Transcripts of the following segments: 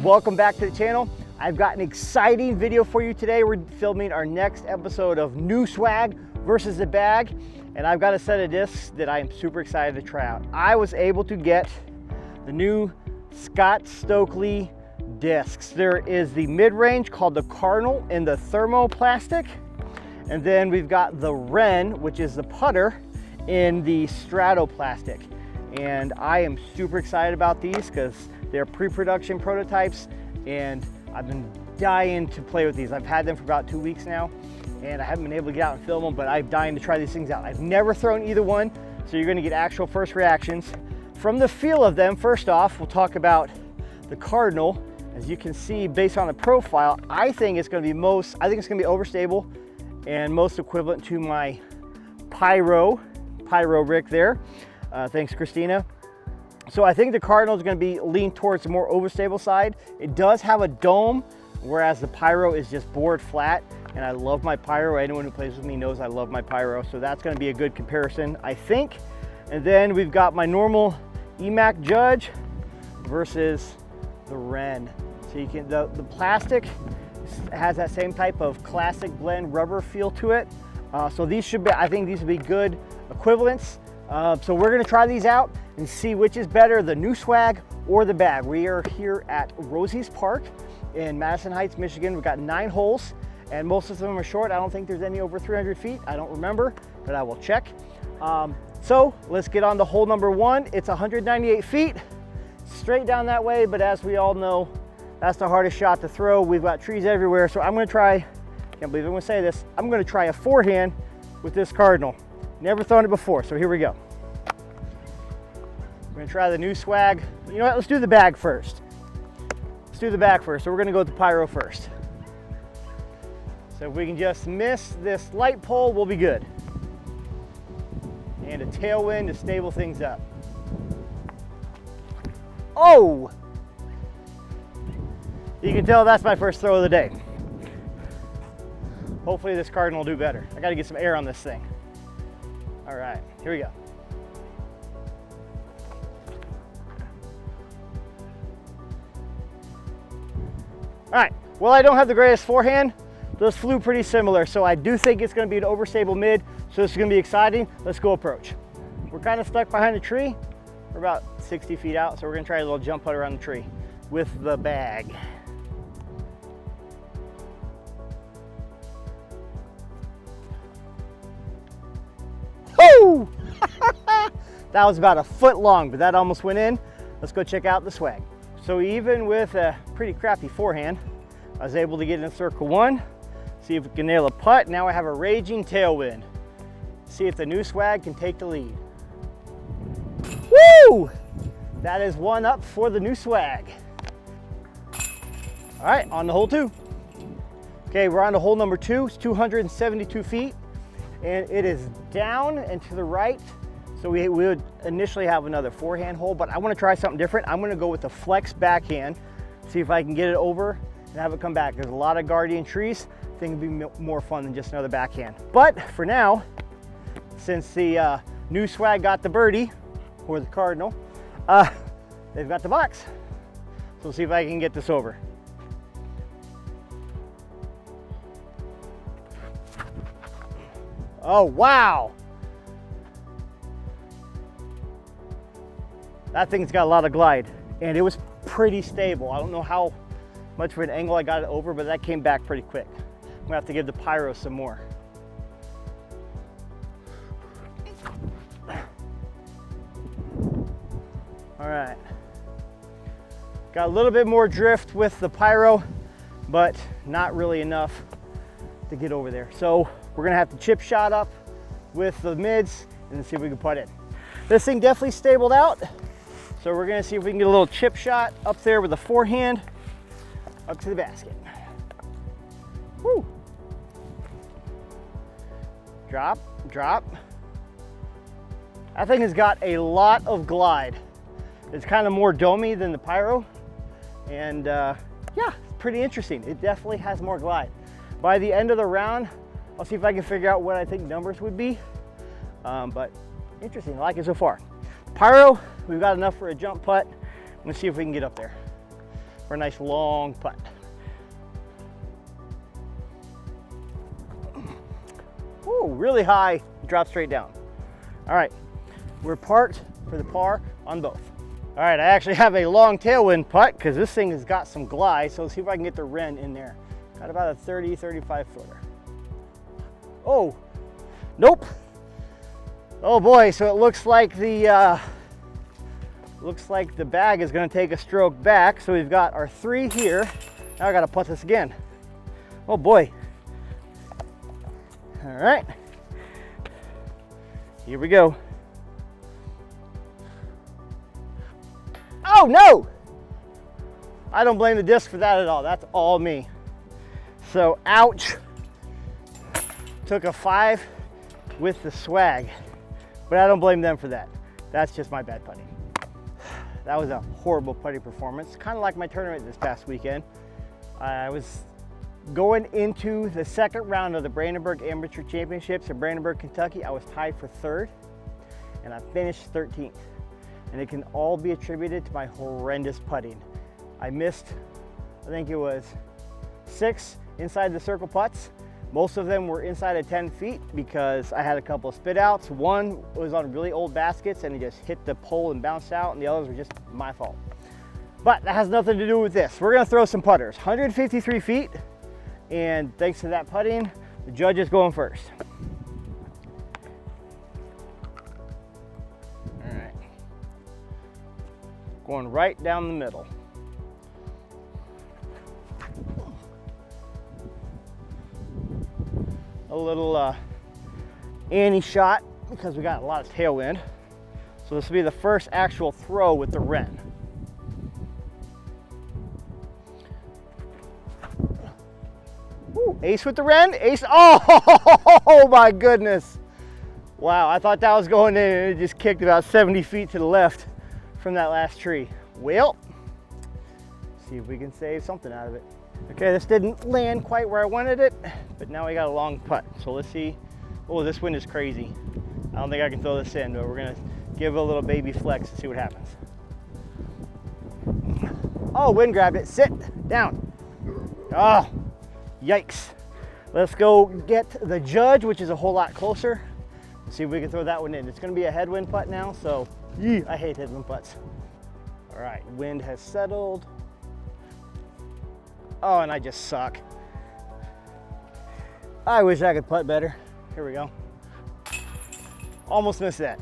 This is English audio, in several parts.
welcome back to the channel. I've got an exciting video for you today. We're filming our next episode of New Swag versus the Bag, and I've got a set of discs that I am super excited to try out. I was able to get the new Scott Stokely discs. There is the mid-range called the Cardinal in the thermoplastic, and then we've got the Wren, which is the putter, in the stratoplastic. And I am super excited about these because they're pre-production prototypes, and I've been dying to play with these. I've had them for about 2 weeks now, and I haven't been able to get out and film them, but I'm dying to try these things out. I've never thrown either one, so you're gonna get actual first reactions. From the feel of them, first off, we'll talk about the Cardinal. As you can see, based on the profile, I think it's gonna be overstable and most equivalent to my Pyro Rick there. Thanks, Christina. So I think the Cardinal is going to be leaned towards the more overstable side. It does have a dome, whereas the Pyro is just bored flat. And I love my Pyro. Anyone who plays with me knows I love my Pyro. So that's going to be a good comparison, I think. And then we've got my normal EMAC Judge versus the Wren. So you can, the plastic has that same type of classic blend rubber feel to it. So these should be, I think these would be good equivalents. So we're gonna try these out and see which is better, the New Swag or the Bag. We are here at Rosie's Park in Madison Heights, Michigan. We've got 9 holes and most of them are short. I don't think there's any over 300 feet. I don't remember, but I will check. So let's get on to hole number 1. It's 198 feet, straight down that way, but as we all know, that's the hardest shot to throw. We've got trees everywhere, so I'm gonna try, can't believe I'm gonna say this, I'm gonna try a forehand with this Cardinal. Never thrown it before, so here we go. We're gonna try the New Swag. You know what, let's do the Bag first. Let's do the Bag first. So we're gonna go with the Pyro first. So if we can just miss this light pole, we'll be good. And a tailwind to stable things up. Oh! You can tell that's my first throw of the day. Hopefully this Cardinal will do better. I gotta get some air on this thing. All right, here we go. All right, well, I don't have the greatest forehand. Those flew pretty similar, so I do think it's gonna be an overstable mid, so this is gonna be exciting. Let's go approach. We're kind of stuck behind a tree. We're about 60 feet out, so we're gonna try a little jump putt around the tree with the Bag. Woo! That was about a foot long, but that almost went in. Let's go check out the Swag. So even with a pretty crappy forehand, I was able to get in circle 1, see if we can nail a putt. Now I have a raging tailwind. See if the New Swag can take the lead. Woo! That is 1 up for the New Swag. All right, on to hole 2. Okay, we're on to hole number 2. It's 272 feet. And it is down and to the right. So we would initially have another forehand hole, but I want to try something different. I'm going to go with the flex backhand, see if I can get it over and have it come back. There's a lot of guardian trees. I think it'd be more fun than just another backhand. But for now, since the New Swag got the birdie, or the Cardinal, they've got the box. So we'll see if I can get this over. Oh, wow. That thing's got a lot of glide, and it was pretty stable. I don't know how much of an angle I got it over, but that came back pretty quick. I'm gonna have to give the Pyro some more. All right. Got a little bit more drift with the Pyro, but not really enough to get over there. So we're gonna have to chip shot up with the mids and see if we can putt in. This thing definitely stabled out. So we're gonna see if we can get a little chip shot up there with the forehand up to the basket. Woo! Drop, drop. That thing has got a lot of glide. It's kind of more domey than the Pyro. And yeah, it's pretty interesting. It definitely has more glide. By the end of the round, I'll see if I can figure out what I think numbers would be. But interesting, I like it so far. Pyro, we've got enough for a jump putt. Let's see if we can get up there. for a nice long putt. Ooh, really high, drop straight down. All right, we're parked for the par on both. All right, I actually have a long tailwind putt because this thing has got some glide, so let's see if I can get the Wren in there. Got about a 30, 35 footer. Oh, nope. Oh boy, so it looks like the bag is gonna take a stroke back. So we've got our 3 here. Now I gotta putt this again. Oh boy. All right, here we go. Oh no! I don't blame the disc for that at all. That's all me. So, ouch. Took a 5 with the swag, but I don't blame them for that. That's just my bad putting. That was a horrible putting performance, kind of like my tournament this past weekend. I was going into the second round of the Brandenburg Amateur Championships in Brandenburg, Kentucky. I was tied for 3rd, and I finished 13th. And it can all be attributed to my horrendous putting. I missed, I think it was 6 inside the circle putts. Most of them were inside of 10 feet because I had a couple of spit outs. One was on really old baskets and it just hit the pole and bounced out, and the others were just my fault. But that has nothing to do with this. We're gonna throw some putters. 153 feet, and thanks to that putting, the judge is going first. All right. Going right down the middle. A little Annie shot because we got a lot of tailwind. So this will be the first actual throw with the Wren. Ooh, ace with the Wren, ace. Oh my goodness. Wow, I thought that was going in and it just kicked about 70 feet to the left from that last tree. Well, see if we can save something out of it. Okay, this didn't land quite where I wanted it, but now we got a long putt. So let's see. Oh, this wind is crazy. I don't think I can throw this in, but we're gonna give it a little baby flex and see what happens. Oh, wind grabbed it. Sit down. Oh, yikes. Let's go get the judge, which is a whole lot closer. Let's see if we can throw that one in. It's gonna be a headwind putt now, so I hate headwind putts. All right, wind has settled. Oh, and I just suck. I wish I could putt better. Here we go. Almost missed that.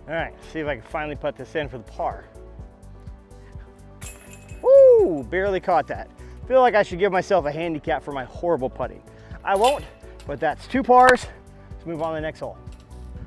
All right, see if I can finally putt this in for the par. Woo, barely caught that. Feel like I should give myself a handicap for my horrible putting. I won't, but that's 2 pars. Let's move on to the next hole.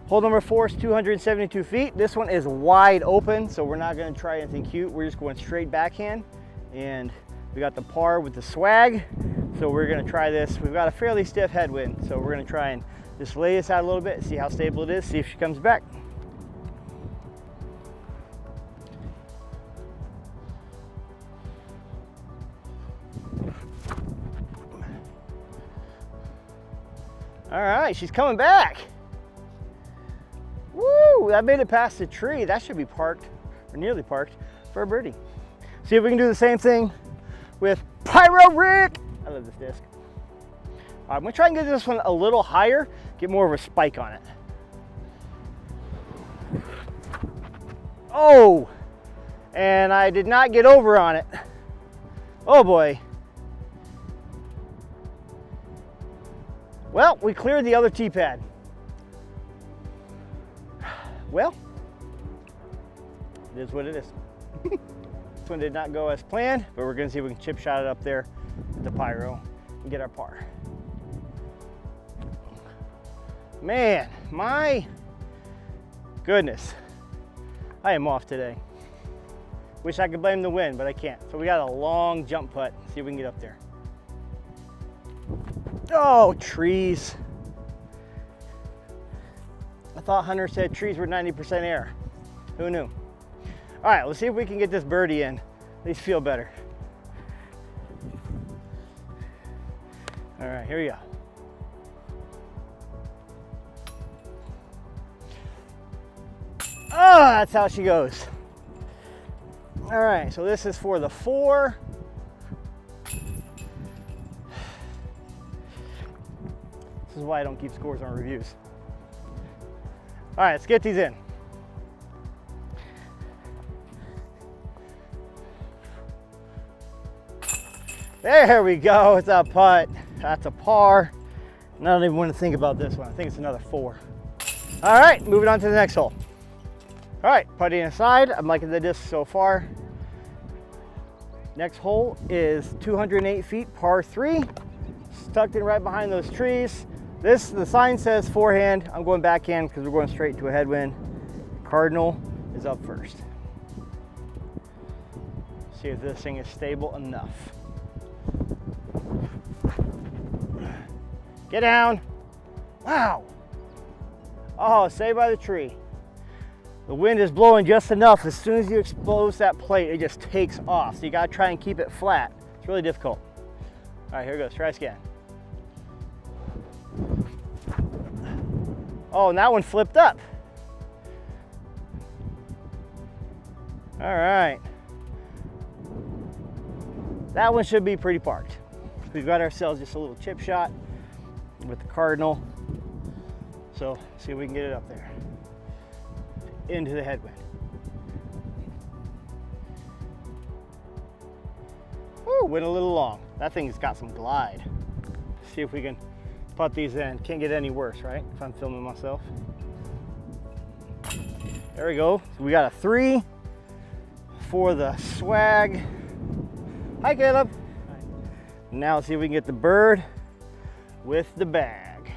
Hole number 4 is 272 feet. This one is wide open, so we're not gonna try anything cute. We're just going straight backhand, and we got the par with the swag, so we're gonna try this. We've got a fairly stiff headwind, so we're gonna try and just lay this out a little bit, see how stable it is, see if she comes back. All right, she's coming back. Woo, that made it past the tree. That should be parked, or nearly parked, for a birdie. See if we can do the same thing with Pyro Rick. I love this disc. I'm gonna try and get this one a little higher, get more of a spike on it. Oh, and I did not get over on it. Oh boy. Well, we cleared the other tee pad. Well, it is what it is. This one did not go as planned, but we're gonna see if we can chip shot it up there with the Pyro and get our par. Man, my goodness, I am off today. Wish I could blame the wind, but I can't. So we got a long jump putt. See if we can get up there. Oh, trees. I thought Hunter said trees were 90% air. Who knew? All right, let's see if we can get this birdie in. At least feel better. All right, here we go. Oh, that's how she goes. All right, so this is for the 4. This is why I don't keep scores on reviews. All right, let's get these in. There we go, it's a putt. That's a par. And I don't even want to think about this one. I think it's another 4. All right, moving on to the next hole. All right, putting aside, I'm liking the disc so far. Next hole is 208 feet, par 3. Tucked in right behind those trees. The sign says forehand. I'm going backhand because we're going straight into a headwind. Cardinal is up first. See if this thing is stable enough. Get down. Wow. Oh, saved by the tree. The wind is blowing just enough. As soon as you expose that plate, it just takes off. So you gotta try and keep it flat. It's really difficult. All right, here it goes, try again. Oh, and that one flipped up. All right. That one should be pretty parked. We've got ourselves just a little chip shot with the Cardinal. So see if we can get it up there. Into the headwind. Ooh, went a little long. That thing's got some glide. See if we can putt these in. Can't get any worse, right? If I'm filming myself. There we go. So we got a 3 for the swag. Hi, Caleb. Hi. Now let's see if we can get the bird with the bag.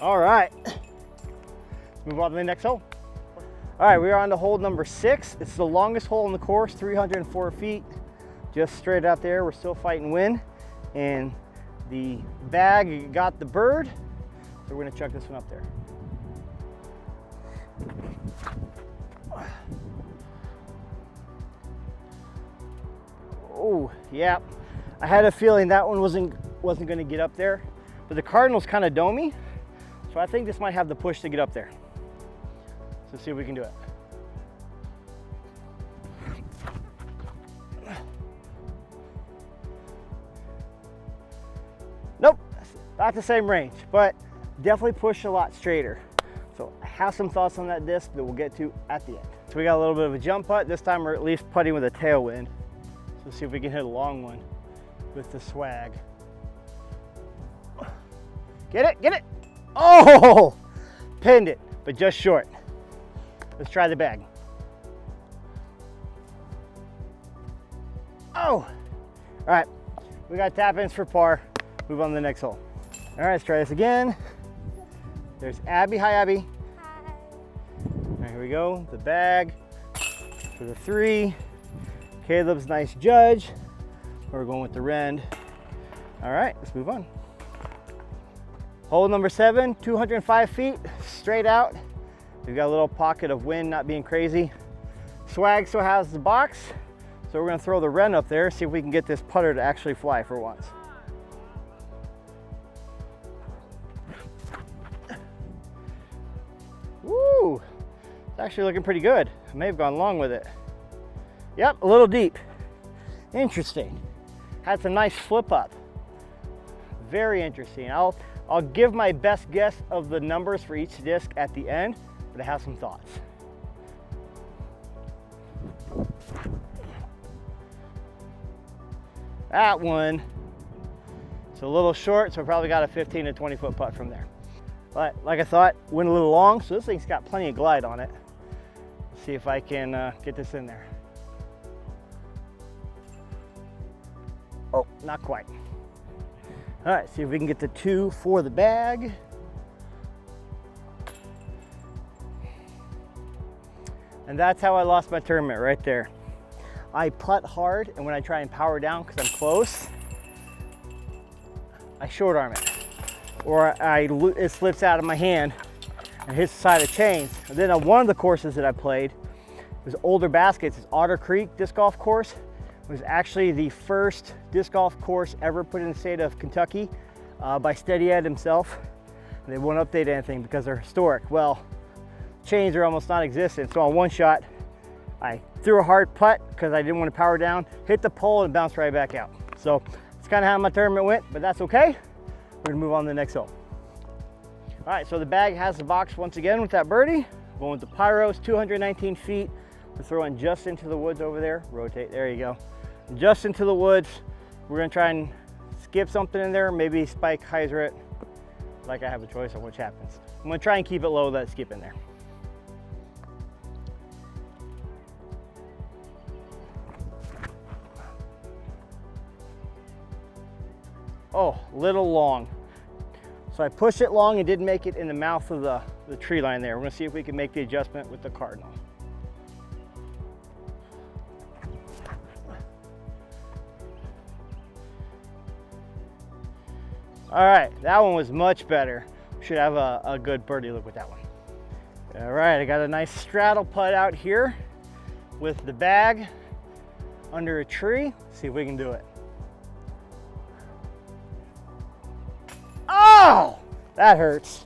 All right. Move on to the next hole. All right, we are on to hole number 6. It's the longest hole in the course, 304 feet. Just straight out there, we're still fighting wind. And the bag got the bird. So we're gonna chuck this one up there. Oh, yeah. I had a feeling that one wasn't gonna get up there, but the Cardinal's kind of domey. So I think this might have the push to get up there. So see if we can do it. Nope, not the same range, but definitely pushed a lot straighter. So I have some thoughts on that disc that we'll get to at the end. So we got a little bit of a jump putt. This time we're at least putting with a tailwind. So see if we can hit a long one with the swag. Get it, get it. Oh, pinned it, but just short. Let's try the bag. Oh, all right. We got tap ins for par. Move on to the next hole. All right, let's try this again. There's Abby. Hi, Abby. Hi. All right, here we go. The bag for the 3. Caleb's nice judge. We're going with the Wren. All right, let's move on. Hole number 7, 205 feet, straight out. We've got a little pocket of wind, not being crazy. Swag still has the box, so we're gonna throw the Wren up there, see if we can get this putter to actually fly for once. Woo, it's actually looking pretty good. I may have gone long with it. Yep, a little deep. Interesting. Had some nice flip up. Very interesting. I'll give my best guess of the numbers for each disc at the end, but I have some thoughts. That one, it's a little short, so I probably got a 15 to 20 foot putt from there. But like I thought, went a little long, so this thing's got plenty of glide on it. Let's see if I can get this in there. Oh, not quite. All right, see if we can get the 2 for the bag. And that's how I lost my tournament right there. I putt hard, and when I try and power down because I'm close, I short arm it. Or it slips out of my hand and hits the side of chains. And then on one of the courses that I played, it was Older Baskets, it's Otter Creek disc golf course. It was actually the first disc golf course ever put in the state of Kentucky by Steady Ed himself. And they won't update anything because they're historic. Well, chains are almost non-existent. So on one shot, I threw a hard putt because I didn't want to power down, hit the pole and bounced right back out. So it's kind of how my tournament went, but that's okay. We're gonna move on to the next hole. All right, so the bag has the box once again with that birdie. Going with the Pyros, 219 feet. We're throwing just into the woods over there. Rotate, there you go. Just into the woods. We're gonna try and skip something in there, maybe spike hyzer it. Like I have a choice on which happens. I'm gonna try and keep it low, let it skip in there. Oh, little long. So I pushed it long and didn't make it in the mouth of the tree line there. We're gonna see if we can make the adjustment with the Cardinal. All right, that one was much better. Should have a good birdie look with that one. All right, I got a nice straddle putt out here with the bag under a tree. See if we can do it. Oh, that hurts.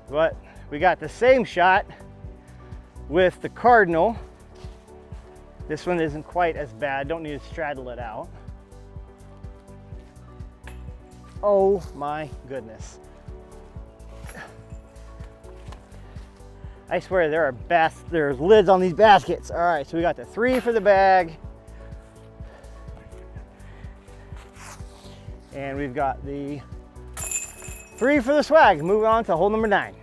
But we got the same shot with the Cardinal. This one isn't quite as bad. Don't need to straddle it out. Oh my goodness. I swear there's lids on these baskets. All right, so we got the 3 for the bag. And we've got the 3 for the swag. Moving on to hole number 9.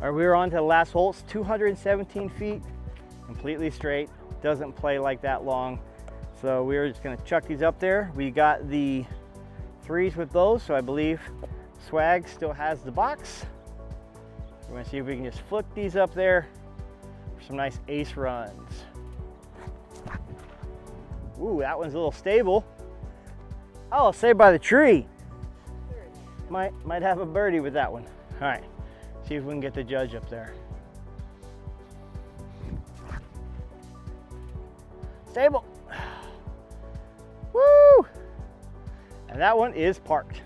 All right, we're on to the last hole. It's 217 feet, completely straight. Doesn't play like that long. So we're just gonna chuck these up there. We got the 3s with those, so I believe swag still has the box. We're gonna see if we can just flick these up there for some nice ace runs. Ooh, that one's a little stable. Oh, saved by the tree. Might have a birdie with that one. All right, see if we can get the judge up there. Stable. Woo! And that one is parked.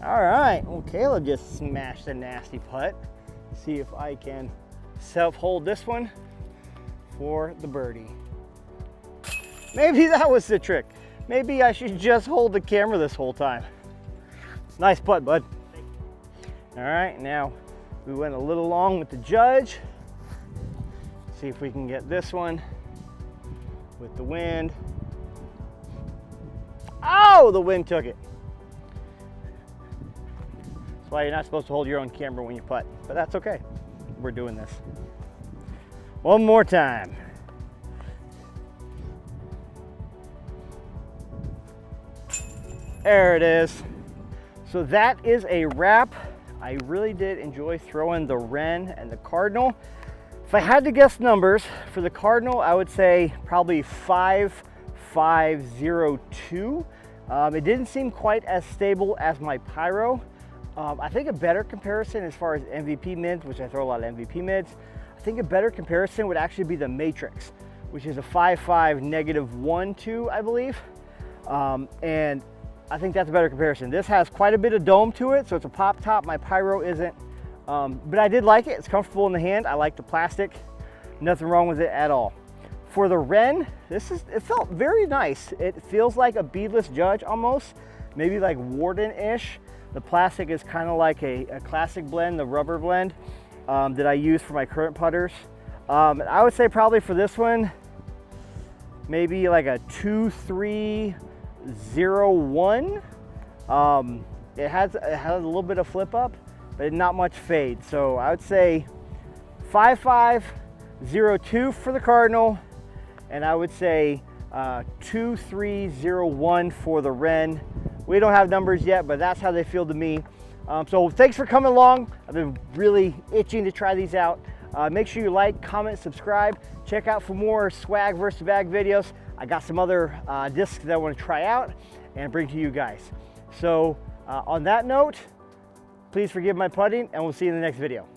All right, well, Caleb just smashed a nasty putt. See if I can self-hold this one for the birdie. Maybe that was the trick. Maybe I should just hold the camera this whole time. Nice putt, bud. All right, now we went a little long with the judge. See if we can get this one with the wind. Oh, the wind took it. That's why you're not supposed to hold your own camera when you putt, but that's okay. We're doing this. One more time. There it is. So that is a wrap. I really did enjoy throwing the Wren and the Cardinal. If I had to guess numbers for the Cardinal, I would say probably 5.502. It didn't seem quite as stable as my Pyro. I think a better comparison as far as MVP mids, which I throw a lot of MVP mids, I think a better comparison would actually be the Matrix, which is a 5.5 -1.2, I believe. And I think that's a better comparison. This has quite a bit of dome to it, so it's a pop top. My Pyro isn't, but I did like it. It's comfortable in the hand. I like the plastic. Nothing wrong with it at all. For the Wren, it felt very nice. It feels like a beadless judge almost, maybe like Warden-ish. The plastic is kind of like a classic blend, the rubber blend that I use for my current putters. I would say probably for this one, maybe like a 2.301. It has a little bit of flip up, but not much fade. So I would say 5.502 for the Cardinal, and I would say 2.301 for the Wren. We don't have numbers yet, but that's how they feel to me. So thanks for coming along. I've been really itching to try these out. Make sure you like, comment, subscribe. Check out for more swag versus bag videos. I got some other discs that I want to try out and bring to you guys. So on that note, please forgive my putting, and we'll see you in the next video.